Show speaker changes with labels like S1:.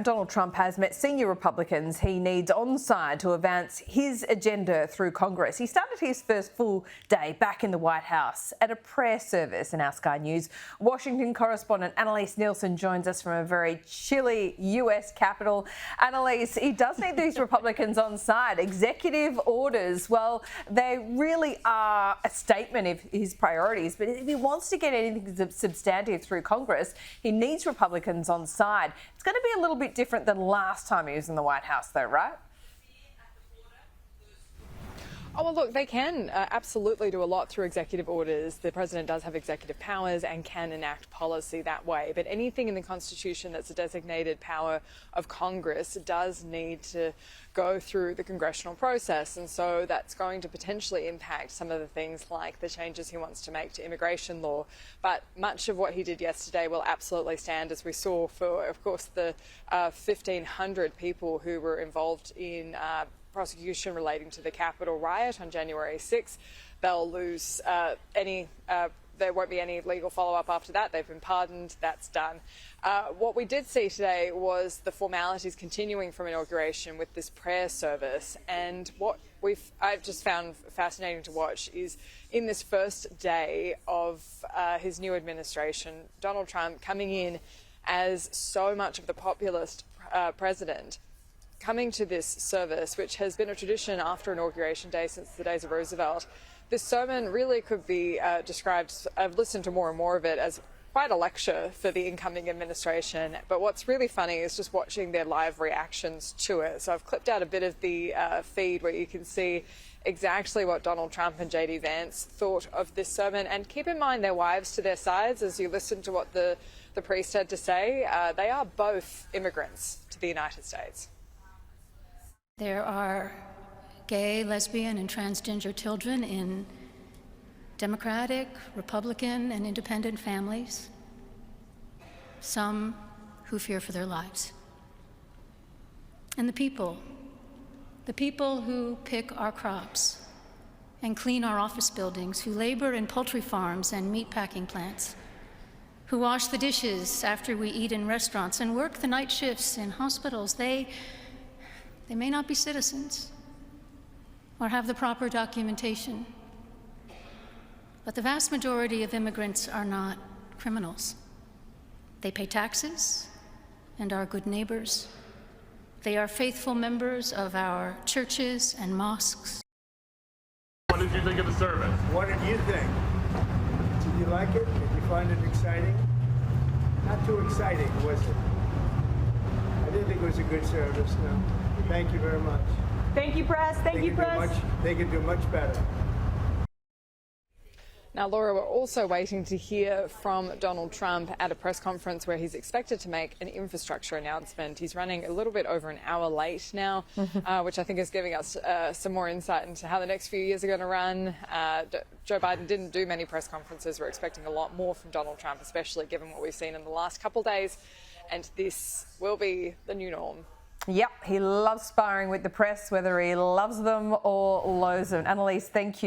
S1: Donald Trump has met senior Republicans he needs on side to advance his agenda through Congress. He started his first full day back in the White House at a prayer service. In our Sky News Washington correspondent Annelise Nielsen joins us from a very chilly US Capitol. Annelise, he does need these Republicans on side. Executive orders, well, they really are a statement of his priorities, but if he wants to get anything substantive through Congress, he needs Republicans on side. It's going to be a little bit different than last time he was in the White House though, right?
S2: Oh, well, look, they can absolutely do a lot through executive orders. The president does have executive powers and can enact policy that way. But anything in the Constitution that's a designated power of Congress does need to go through the congressional process. And so that's going to potentially impact some of the things like the changes he wants to make to immigration law. But much of what he did yesterday will absolutely stand, as we saw for, of course, the 1,500 people who were involved in prosecution relating to the Capitol riot on January 6th. They'll lose there won't be any legal follow-up after that. They've been pardoned. That's done. What we did see today was the formalities continuing from inauguration with this prayer service. And what I've just found fascinating to watch is in this first day of his new administration, Donald Trump coming in as so much of the populist president, coming to this service, which has been a tradition after Inauguration Day since the days of Roosevelt. This sermon really could be described, I've listened to more and more of it, as quite a lecture for the incoming administration. But what's really funny is just watching their live reactions to it. So I've clipped out a bit of the feed where you can see exactly what Donald Trump and JD Vance thought of this sermon. And keep in mind their wives to their sides as you listen to what the priest had to say. They are both immigrants to the United States.
S3: There are gay, lesbian, and transgender children in Democratic, Republican, and independent families, some who fear for their lives. And the people who pick our crops and clean our office buildings, who labor in poultry farms and meatpacking plants, who wash the dishes after we eat in restaurants and work the night shifts in hospitals, they may not be citizens or have the proper documentation, but the vast majority of immigrants are not criminals. They pay taxes and are good neighbors. They are faithful members of our churches and mosques.
S4: What did you think of the service?
S5: What did you think? Did you like it? Did you find it exciting? Not too exciting, was it? I didn't think it was a good service, no. Thank you very much.
S6: Thank you, press. Thank you, press.
S5: They can do much better.
S2: Now, Laura, we're also waiting to hear from Donald Trump at a press conference where he's expected to make an infrastructure announcement. He's running a little bit over an hour late now, which I think is giving us some more insight into how the next few years are going to run. Joe Biden didn't do many press conferences. We're expecting a lot more from Donald Trump, especially given what we've seen in the last couple of days. And this will be the new norm.
S1: Yep, he loves sparring with the press, whether he loves them or loathes them. Annelise, thank you.